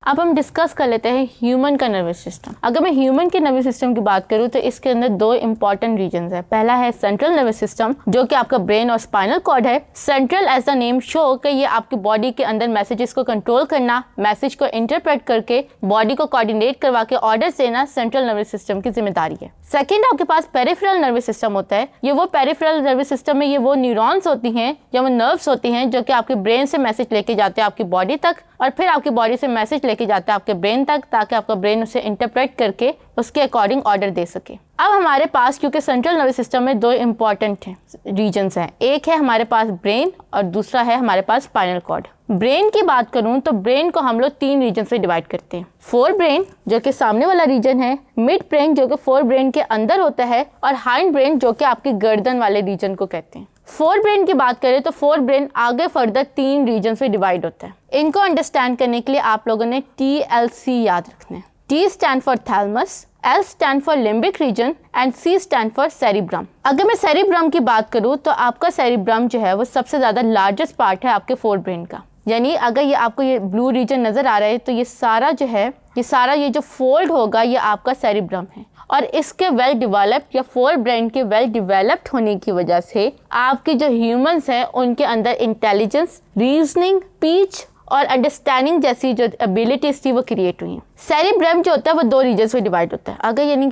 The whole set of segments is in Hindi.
अब हम डिस्कस कर लेते हैं ह्यूमन का नर्वस सिस्टम। अगर मैं ह्यूमन के नर्वस सिस्टम की बात करूं तो इसके अंदर दो इंपॉर्टेंट रीजन्स है। पहला है सेंट्रल नर्वस सिस्टम, जो कि आपका ब्रेन और स्पाइनल कॉर्ड है। Central as the name show कि ये आपकी बॉडी के अंदर मैसेजेस को कंट्रोल करना, मैसेज को इंटरप्रेट करके बॉडी को कोऑर्डिनेट करवा के ऑर्डर्स देना सेंट्रल नर्वस सिस्टम की जिम्मेदारी है। सेकेंड, आपके पास पेरिफेरल नर्वस सिस्टम होता है। ये वो पेरिफेरल नर्वस सिस्टम में ये वो न्यूरॉन्स होती हैं या वो नर्व्स होती हैं जो कि आपके ब्रेन से मैसेज लेके जाते हैं आपकी बॉडी तक, और फिर आपकी बॉडी से मैसेज लेके जाता है आपके ब्रेन तक, ताकि आपका ब्रेन उसे इंटरप्रेट करके उसके अकॉर्डिंग ऑर्डर दे सके। अब हमारे पास, क्योंकि सेंट्रल नर्वस सिस्टम में दो इंपॉर्टेंट रीजन्स हैं, एक है हमारे पास ब्रेन और दूसरा है हमारे पास स्पाइनल कॉर्ड। ब्रेन की बात करूं तो ब्रेन को हम लोग तीन रीजन से डिवाइड करते हैं। फोर ब्रेन जो कि सामने वाला रीजन है, मिड ब्रेन जो कि फोर ब्रेन के अंदर होता है, और हाइंड ब्रेन जो कि आपकी गर्दन वाले रीजन को कहते हैं। फोर ब्रेन की बात करें तो फोर ब्रेन आगे फर्दर तीन रीजन में डिवाइड होता है। इनको अंडरस्टैंड करने के लिए आप लोगों ने TLC याद रखना है। T stand for thalamus, L stand for limbic region and C stand for cerebrum. अगर मैं सेरिब्रम की बात करूं तो आपका सेरिब्रम जो है वो सबसे ज्यादा लार्जेस्ट पार्ट है आपके फोर ब्रेन का। यानी अगर ये आपको ये ब्लू रीजन नजर आ रहा है तो ये सारा जो है, ये जो फोल्ड होगा ये आपका सेरिब्रम है। और इसके वेल डेवलप्ड या फोर ब्रेन के वेल डेवलप्ड होने की वजह से आपके जो ह्यूमंस हैं उनके अंदर इंटेलिजेंस, रीजनिंग, स्पीच और अंडरस्टैंडिंग जैसी जो एबिलिटीज थी वो क्रिएट हुई हैं। सेरिब्रम जो होता है वो दो रीजन्स में डिवाइड होता है।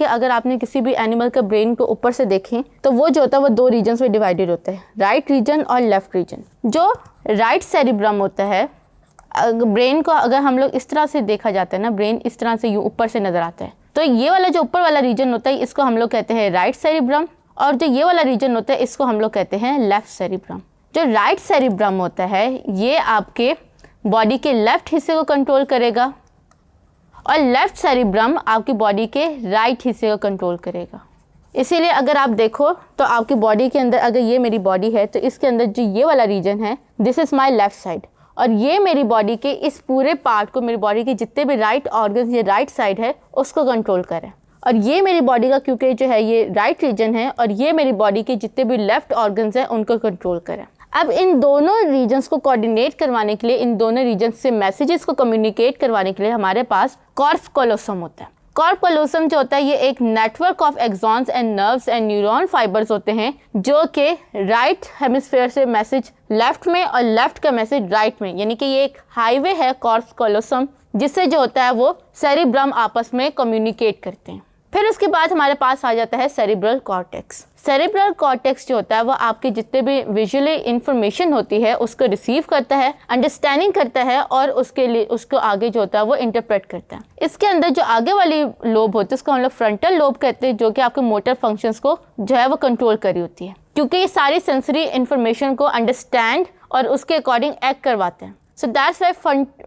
अगर आपने किसी भी एनिमल का ब्रेन को ऊपर से देखें तो वो जो होता है वो दो रीजन्स में डिवाइडेड होता है, राइट रीजन और लेफ्ट रीजन। जो राइट सेरिब्रम होता है, ब्रेन को अगर हम लोग इस तरह से देखा जाता है ना, ब्रेन इस तरह से यूँ ऊपर से नजर आता है, तो ये वाला जो ऊपर वाला रीजन होता है इसको हम लोग कहते हैं राइट सेरिब्रम, और जो ये वाला रीजन होता है इसको हम लोग कहते हैं लेफ्ट सेरिब्रम। जो राइट सेरिब्रम होता है ये आपके बॉडी के लेफ्ट हिस्से को कंट्रोल करेगा, और लेफ्ट सेरिब्रम आपकी बॉडी के राइट हिस्से को कंट्रोल करेगा। इसीलिए अगर आप देखो तो आपकी बॉडी के अंदर, अगर ये मेरी बॉडी है तो इसके अंदर जो ये वाला रीजन है, this is my left side, और ये मेरी बॉडी के इस पूरे पार्ट को, मेरी बॉडी के जितने भी राइट ऑर्गन्स ये राइट साइड है उसको कंट्रोल करें। और ये मेरी बॉडी का, क्योंकि जो है ये राइट रीजन है, और ये मेरी बॉडी के जितने भी लेफ्ट ऑर्गन्स हैं उनको कंट्रोल करें। अब इन दोनों रीजन्स को कोऑर्डिनेट करवाने के लिए, इन दोनों रीजन्स से मैसेजेस को कम्युनिकेट करवाने के लिए हमारे पास कॉर्पस कॉलोसम होता है। कॉर्पस कॉलोसम जो होता है ये एक network of axons and nerves and neuron fibres होते हैं जो कि राइट हेमिस्फीयर से मैसेज लेफ्ट में और लेफ्ट का मैसेज राइट में, यानी कि ये एक हाईवे है कॉर्पस कॉलोसम, जिससे जो होता है वो सेरिब्रम आपस में कम्युनिकेट करते हैं। फिर उसके बाद हमारे पास आ जाता है सेरिब्रल कॉर्टेक्स। सेरिब्रल कॉर्टेक्स जो होता है वो आपके जितने भी विजुअली इंफॉर्मेशन होती है उसको रिसीव करता है, अंडरस्टैंडिंग करता है, और उसके लिए उसको आगे जो होता है वो इंटरप्रेट करता है। इसके अंदर जो आगे वाली लोब होती है उसको हम लोग फ्रंटल लोब कहते हैं, जो कि आपके मोटर फंक्शंस को जो है वो कंट्रोल कर रही होती है, क्योंकि ये सारी सेंसरी इंफॉर्मेशन को अंडरस्टैंड और उसके अकॉर्डिंग एक्ट करवाते हैं। So that's why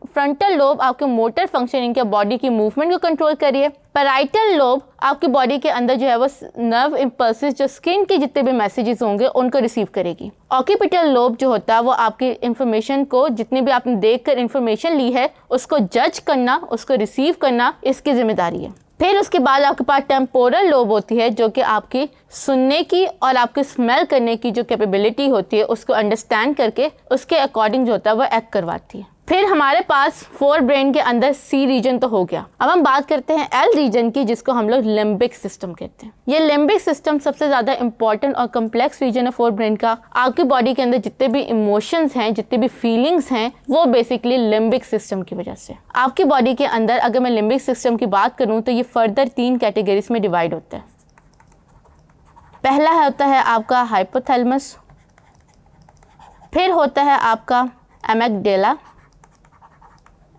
frontal lobe आपके मोटर फंक्शनिंग के बॉडी की मूवमेंट को कंट्रोल करिए। पैराइटल लोब आपकी बॉडी के अंदर जो है वो नर्व इम्पल्सेस, जो स्किन के जितने भी मैसेजेस होंगे उनको रिसीव करेगी। ऑक्यूपिटल लोब जो होता है वो आपकी इंफॉर्मेशन को, जितनी भी आपने देखकर इंफॉर्मेशन ली है उसको जज करना, उसको रिसीव करना इसकी जिम्मेदारी है। फिर उसके बाद आपके पास टेम्पोरल लोब होती है जो कि आपकी सुनने की और आपकी स्मेल करने की जो कैपेबिलिटी होती है उसको अंडरस्टैंड करके उसके अकॉर्डिंग जो होता है वो एक्ट करवाती है। फिर हमारे पास फोर ब्रेन के अंदर C रीजन तो हो गया। अब हम बात करते हैं L रीजन की, जिसको हम लोग लिम्बिक सिस्टम कहते हैं। ये लिम्बिक सिस्टम सबसे ज़्यादा इंपॉर्टेंट और कम्प्लेक्स रीजन है फोर ब्रेन का। आपकी बॉडी के अंदर जितने भी इमोशंस हैं, जितने भी फीलिंग्स हैं, वो बेसिकली लिम्बिक सिस्टम की वजह से। आपकी बॉडी के अंदर अगर मैं लिम्बिक सिस्टम की बात करूँ तो ये फर्दर 3 कैटेगरीज में डिवाइड होता है। पहला होता है आपका हाइपोथैलेमस, फिर होता है आपका एमिगडाला,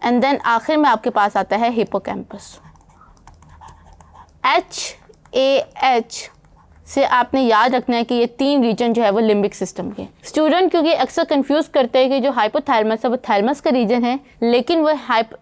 एंड देन आखिर में आपके पास आता है हिपोकैम्पस। HAH से आपने याद रखना है कि ये 3 रीजन जो है वो लिम्बिक सिस्टम के। स्टूडेंट क्योंकि अक्सर कंफ्यूज करते हैं कि जो हाइपोथैलेमस है वो थैलेमस का रीजन है, लेकिन वो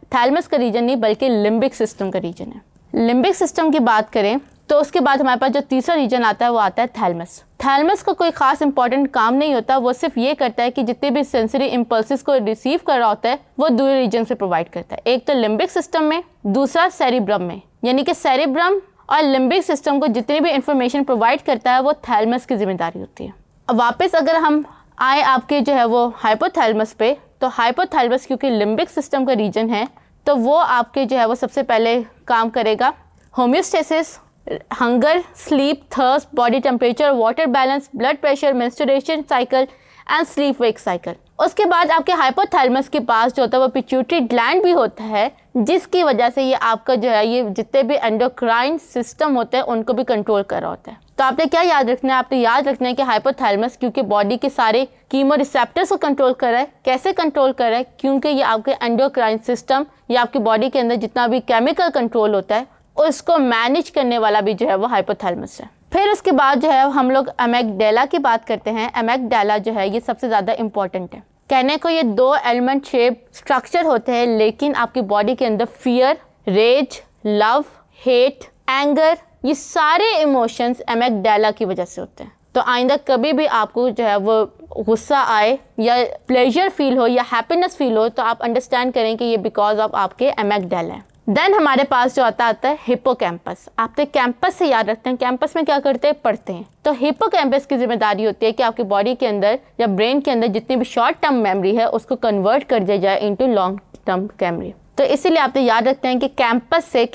थैलेमस का रीजन नहीं बल्कि लिम्बिक सिस्टम का रीजन है। लिम्बिक सिस्टम की बात करें तो उसके बाद हमारे पास जो तीसरा रीजन आता है वो आता है थैलेमस। थैलेमस का कोई खास इंपॉर्टेंट काम नहीं होता, वो सिर्फ ये करता है कि जितने भी सेंसरी इंपल्सेस को रिसीव कर रहा होता है वो 2 रीजन से प्रोवाइड करता है, एक तो लिम्बिक सिस्टम में, दूसरा सेरिब्रम में। यानी कि सेरिब्रम और लिम्बिक सिस्टम को जितनी भी इंफॉर्मेशन प्रोवाइड करता है वो थैलेमस की जिम्मेदारी होती है। अब वापस अगर हम आए आपके जो है वो हाइपोथैलेमस पे, तो हाइपोथैलेमस क्योंकि लिम्बिक सिस्टम का रीजन है तो वो आपके जो है वो सबसे पहले काम करेगा homeostasis, hunger, sleep, thirst, body temperature, water balance, blood pressure, menstruation cycle and sleep wake cycle. उसके बाद आपके हाइपोथैलेमस के पास जो होता है वो पिट्यूटरी ग्लैंड भी होता है, जिसकी वजह से ये आपका जो है ये जितने भी एंडोक्राइन सिस्टम होते हैं उनको भी कंट्रोल कर रहा होता है। तो आपने क्या याद रखना है, आपने याद रखना है कि हाइपोथैलेमस क्योंकि बॉडी के सारे कीमो रिसेप्टर्स को कंट्रोल कर रहा है। कैसे कंट्रोल कर रहा है? क्योंकि ये आपके एंडोक्राइन सिस्टम या आपकी बॉडी के अंदर जितना भी केमिकल कंट्रोल होता है उसको मैनेज करने वाला भी जो है वो हाइपोथैलेमस है। फिर उसके बाद जो है हम लोग एमिगडाला की बात करते हैं। एमिगडाला जो है ये सबसे ज़्यादा इंपॉर्टेंट है। कहने को ये 2 एलिमेंट शेप स्ट्रक्चर होते हैं, लेकिन आपकी बॉडी के अंदर fear, rage, love, hate, anger, ये सारे इमोशंस एमिगडाला की वजह से होते हैं। तो आइंदा कभी भी आपको जो है वो गुस्सा आए या प्लेजर फील हो या हैप्पीनेस फील हो तो आप अंडरस्टैंड करें कि ये बिकॉज ऑफ आपके एमिगडाला है। देन हमारे पास जो आता है हिप्पोकैम्पस। आप तो कैंपस से याद रखते हैं, कैंपस में क्या करते हैं? पढ़ते हैं। तो हिप्पोकैम्पस की जिम्मेदारी होती है कि आपकी बॉडी के अंदर या ब्रेन के अंदर जितनी भी शॉर्ट टर्म मेमोरी है उसको कन्वर्ट कर दिया जाए इनटू लॉन्ग टर्म मेमोरी। तो इसीलिए आप तो याद रखते हैं कि कैंपस से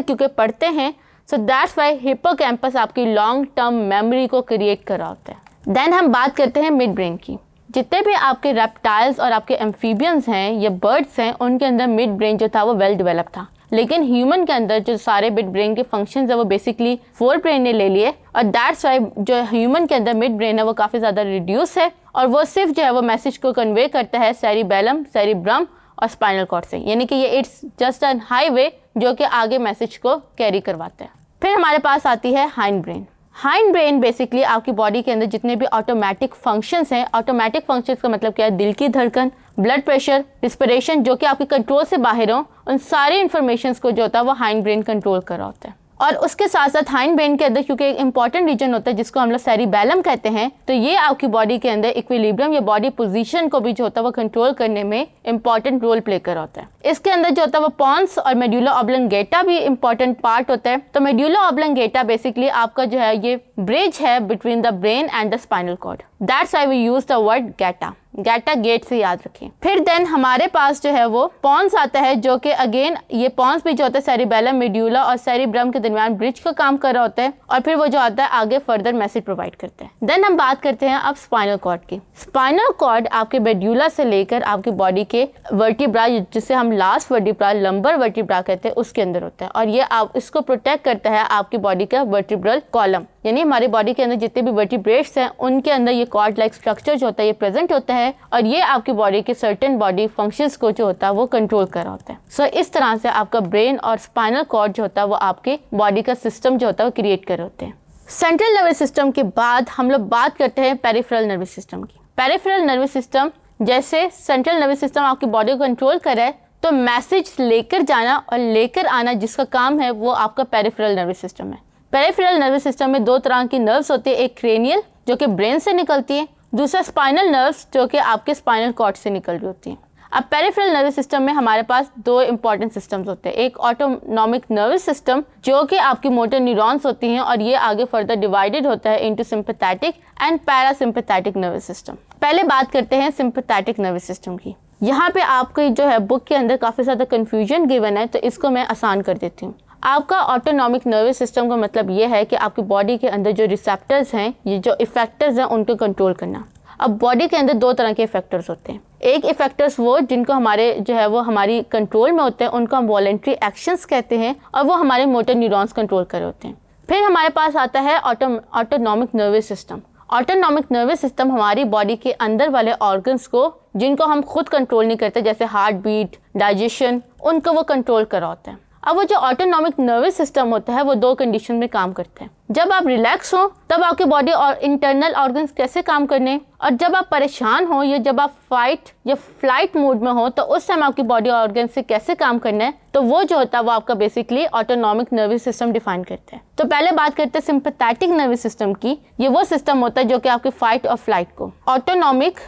क्योंकि पढ़ते हैं, सो दैट्स वाई हिप्पोकैम्पस आपकी लॉन्ग टर्म मेमोरी को क्रिएट कर रहा होता है। देन हम बात करते हैं मिड ब्रेन की। जितने भी आपके रेप्टाइल्स और आपके एम्फीबियंस हैं या बर्ड्स हैं उनके अंदर मिड ब्रेन जो था वो वेल डेवलप था, लेकिन ह्यूमन के अंदर जो सारे मिड ब्रेन के फंक्शंस है वो बेसिकली फोर ब्रेन ने ले लिए और दैट्स वाई जो ह्यूमन के अंदर मिड ब्रेन है वो काफ़ी ज़्यादा रिड्यूस है और वो सिर्फ जो है वो मैसेज को कन्वे करता है सेरिबेलम, सेरिब्रम और स्पाइनल कॉर्ड से, यानी कि ये इट्स जस्ट एन हाईवे जो कि आगे मैसेज को कैरी करवाता है। फिर हमारे पास आती है hind brain. Hind brain basically आपकी बॉडी के अंदर जितने भी ऑटोमेटिक फंक्शंस हैं, ऑटोमेटिक फंक्शंस का मतलब क्या है? दिल की धड़कन, ब्लड प्रेशर, रिस्पिरेशन, जो कि आपके कंट्रोल से बाहर हो, उन सारे इन्फॉर्मेशन को जो होता है वो हाइंड ब्रेन कंट्रोल कर रहा होता है। और उसके साथ साथ हाइंड ब्रेन के अंदर क्योंकि एक इंपॉर्टेंट रीजन होता है जिसको हम लोग सेरिबेलम कहते हैं, तो ये आपकी बॉडी के अंदर इक्विलिब्रियम या बॉडी पोजीशन को भी जो होता है वो कंट्रोल करने में इंपॉर्टेंट रोल प्ले कर रहा होता है। इसके अंदर जो होता है वो पॉन्स और मेडुला ऑब्लंगेटा भी इंपॉर्टेंट पार्ट होता है। तो मेडुला ऑब्लंगेटा बेसिकली आपका जो है ये ब्रिज है between the brain and the spinal cord. That's why we use the word गैटा। गैटा गेट से याद रखें। फिर देन हमारे पास जो है वो पॉन्स आता है, जो कि अगेन ये पॉन्स भी जो होता है सेरिबेलम, मेडुला और सेरिब्रम के दरमियान ब्रिज का काम कर रहा होता है और फिर वो जो आता है आगे फर्दर मैसेज प्रोवाइड करते हैं। देन हम बात करते हैं अब स्पाइनल कॉर्ड की। स्पाइनल कॉर्ड आपके मेडुला से लेकर आपकी बॉडी के वर्टिब्रा, जिसे हम लास्ट वर्टिब्रा, लंबर वर्टिब्रा कहते हैं, उसके अंदर होता है और ये आप इसको प्रोटेक्ट करता है आपकी बॉडी का वर्टिब्रल कॉलम, यानी हमारी बॉडी के अंदर जितने भी वर्टिब्रेट्स हैं उनके अंदर ये कॉर्ड लाइक स्ट्रक्चर जो होता है ये प्रेजेंट होता है और ये आपकी बॉडी के सर्टेन बॉडी फंक्शंस को जो होता है वो कंट्रोल कर रहा होता है। सो इस तरह से आपका ब्रेन और स्पाइनल कॉर्ड जो होता है वो आपके बॉडी का सिस्टम जो होता है वो क्रिएट कर रहे होते हैं। सेंट्रल नर्वस सिस्टम के बाद हम लोग बात करते हैं पेरिफेरल नर्वस सिस्टम की। पेरिफेरल नर्वस सिस्टम जैसे सेंट्रल नर्वस सिस्टम आपकी बॉडी को कंट्रोल कर रहा है, तो मैसेज लेकर जाना और लेकर आना जिसका काम है वो आपका पेरिफेरल नर्वस सिस्टम है। पेरिफेरल नर्वस सिस्टम में 2 तरह की नर्व्स होती है, एक क्रेनियल जो कि ब्रेन से निकलती है, दूसरा स्पाइनल नर्व्स जो कि आपके स्पाइनल कॉर्ड से निकल रही होती हैं। अब पेरिफेरल नर्वस सिस्टम में हमारे पास 2 इंपॉर्टेंट सिस्टम्स होते हैं, एक ऑटोनॉमिक नर्वस सिस्टम जो कि आपकी मोटर न्यूरॉन्स होती हैं और ये आगे फर्दर डिवाइडेड होता है into sympathetic and parasympathetic nervous system. पहले बात करते हैं सिंपैथेटिक नर्वस सिस्टम की। यहाँ पे आपकी जो है बुक के अंदर काफ़ी ज़्यादा कन्फ्यूजन गिवन है, तो इसको मैं आसान कर देती हूँ। आपका ऑटोनॉमिक नर्वस सिस्टम का मतलब ये है कि आपकी बॉडी के अंदर जो रिसेप्टर्स हैं, ये जो इफेक्टर्स हैं, उनको कंट्रोल करना। अब बॉडी के अंदर 2 तरह के इफेक्टर्स होते हैं। एक इफेक्टर्स वो जिनको हमारे जो है वो हमारी कंट्रोल में होते हैं, उनको हम वॉलेंट्री एक्शंस कहते हैं और वो हमारे मोटर न्यूरॉन्स कंट्रोल कर रहे होते हैं। फिर हमारे पास आता है autonomic nervous system. Autonomic nervous system हमारी बॉडी के अंदर वाले ऑर्गन्स को जिनको हम खुद कंट्रोल नहीं करते, जैसे हार्ट बीट, डाइजेशन, उनको वो कंट्रोल कर रहा होता है। अब वो जो ऑटोनॉमिक नर्वस सिस्टम होता है वो 2 कंडीशन में काम करते हैं। जब आप रिलैक्स हो तब आपकी बॉडी और इंटरनल ऑर्गन्स कैसे काम करने, और जब आप परेशान हो या जब आप फाइट या फ्लाइट मोड में हो तो उस टाइम आपकी बॉडी ऑर्गन्स से कैसे काम करना है, तो वो जो होता है वो आपका basically autonomic nervous system define करता है। तो पहले बात करते हैं सिंपैथेटिक नर्वस सिस्टम की। ये वो सिस्टम होता है जो कि आपके फाइट और फ्लाइट को, ऑटोनॉमिक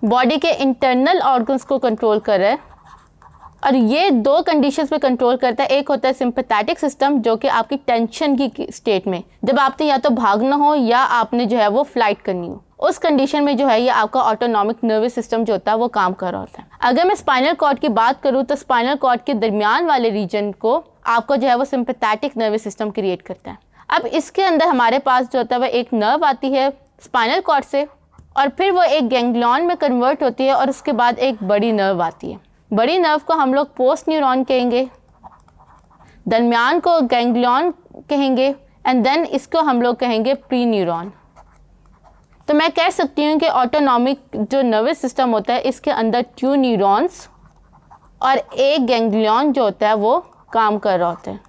बॉडी के इंटरनल ऑर्गन्स को कंट्रोल कर रहा है और ये 2 कंडीशंस पे कंट्रोल करता है। एक होता है सिंपैथेटिक सिस्टम जो कि आपकी टेंशन की स्टेट में, जब आपने या तो भागना हो या आपने जो है वो फ्लाइट करनी हो, उस कंडीशन में जो है ये आपका ऑटोनॉमिक नर्वस सिस्टम जो होता है वो काम कर रहा होता है। अगर मैं स्पाइनल कॉर्ड की बात करूँ तो स्पाइनल कॉर्ड के दरमियान वाले रीजन को आपको जो है वो सिंपैथेटिक नर्वस सिस्टम क्रिएट करता है। अब इसके अंदर हमारे पास जो होता है वह एक नर्व आती है स्पाइनल कॉर्ड से, और फिर वो एक गैंग्लियन में कन्वर्ट होती है, और उसके बाद एक बड़ी नर्व आती है। बड़ी नर्व को हम लोग पोस्ट न्यूरॉन कहेंगे, दरमियान को गैंग्लियन कहेंगे, एंड देन इसको हम लोग कहेंगे प्री न्यूरॉन। तो मैं कह सकती हूँ कि ऑटोनॉमिक जो नर्वस सिस्टम होता है इसके अंदर 2 न्यूरॉन्स और एक गैंग्लियन जो होता है वो काम कर रहा होता है।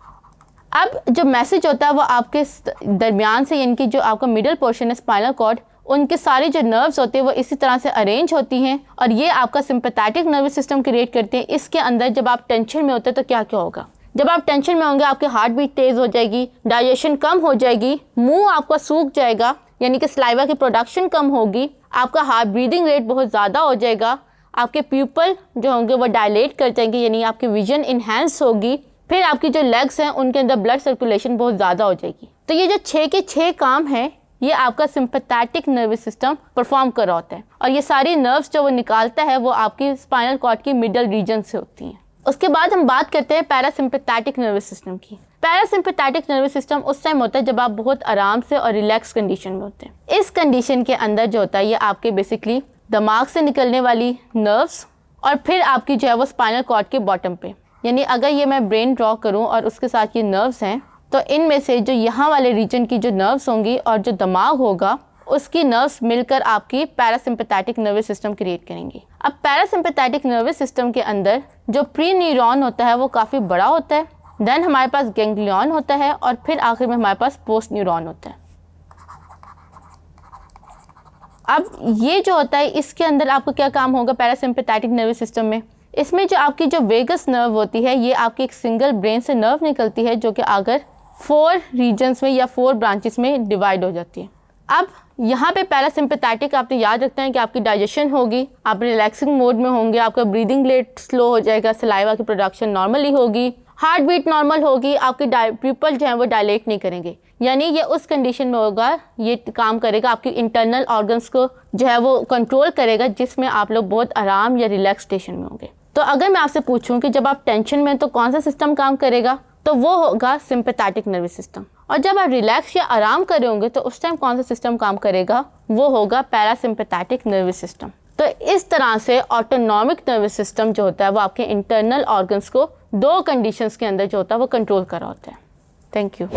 अब जो मैसेज होता है वो आपके दरमियान से, यानी कि जो आपका मिडल पोर्शन है स्पाइनल कॉर्ड, उनके सारे जो नर्व्स होते हैं वो इसी तरह से अरेंज होती हैं और ये आपका सिंपैथेटिक नर्वस सिस्टम क्रिएट करते हैं। इसके अंदर जब आप टेंशन में होते हैं तो क्या क्या होगा? जब आप टेंशन में होंगे आपकी हार्ट बीट तेज़ हो जाएगी, डाइजेशन कम हो जाएगी, मुंह आपका सूख जाएगा, यानी कि सलाइवा की प्रोडक्शन कम होगी, आपका हार्ट ब्रीदिंग रेट बहुत ज़्यादा हो जाएगा, आपके प्यूपल जो होंगे वो डायलेट कर जाएंगे, यानी आपकी विजन इन्हेंस होगी, फिर आपकी जो लेग्स हैं उनके अंदर ब्लड सर्कुलेशन बहुत ज़्यादा हो जाएगी। तो ये जो 6 के 6 काम हैं ये आपका सिंपैथेटिक नर्वस सिस्टम परफॉर्म कर रहा होता है, और ये सारी नर्व्स जो वो निकालता है वो आपकी स्पाइनल कॉर्ड की मिडल रीजन से होती हैं। उसके बाद हम बात करते हैं पैरासिम्पैथेटिक नर्वस सिस्टम की। पैरासिम्पैथेटिक नर्वस सिस्टम उस टाइम होता है जब आप बहुत आराम से और रिलैक्स कंडीशन में होते हैं। इस कंडीशन के अंदर जो होता है ये आपके बेसिकली दिमाग से निकलने वाली नर्व्स और फिर आपकी जो है वो स्पाइनल कॉर्ड के बॉटम पे, यानी अगर ये मैं ब्रेन ड्रॉ करूँ और उसके साथ ये नर्व्स हैं तो इनमें से जो यहाँ वाले रीजन की जो नर्व्स होंगी और जो दिमाग होगा उसकी नर्व्स मिलकर आपकी पैरासिम्पैथेटिक नर्वस सिस्टम क्रिएट करेंगी। अब पैरासिम्पैथेटिक नर्वस सिस्टम के अंदर जो प्री न्यूरॉन होता है वो काफ़ी बड़ा होता है, देन हमारे पास गैंग्लियन होता है और फिर आखिर में हमारे पास पोस्ट न्यूरॉन होता है। अब ये जो होता है इसके अंदर आपको क्या काम होगा पैरासिम्पैथेटिक नर्वस सिस्टम में? इसमें जो आपकी जो वेगस नर्व होती है ये आपकी एक सिंगल ब्रेन से नर्व निकलती है जो कि आकर 4 रीजन्स में या 4 ब्रांचेस में डिवाइड हो जाती है। अब यहाँ पे पैरासिम्पैथेटिक आपने याद रखना है कि आपकी डाइजेशन होगी, आप रिलैक्सिंग मोड में होंगे, आपका ब्रीदिंग रेट स्लो हो जाएगा, सलाइवा की प्रोडक्शन नॉर्मली होगी, हार्ट बीट नॉर्मल होगी, आपकी प्यूपल जो है वो डायलेट नहीं करेंगे, यानी ये उस कंडीशन में होगा, ये काम करेगा आपकी इंटरनल ऑर्गन्स को जो है वो कंट्रोल करेगा, जिसमें आप लोग बहुत आराम या रिलैक्स स्टेशन में होंगे। तो अगर मैं आपसे पूछूं कि जब आप टेंशन में तो कौन सा सिस्टम काम करेगा, तो वो होगा सिंपैथेटिक नर्वस सिस्टम, और जब आप रिलैक्स या आराम कर रहे होंगे तो उस टाइम कौन सा सिस्टम काम करेगा, वो होगा पैरासिम्पैथेटिक नर्वस सिस्टम। तो इस तरह से ऑटोनॉमिक नर्वस सिस्टम जो होता है वो आपके इंटरनल ऑर्गन्स को 2 कंडीशंस के अंदर जो होता है वो कंट्रोल कर रहा होता है। Thank you.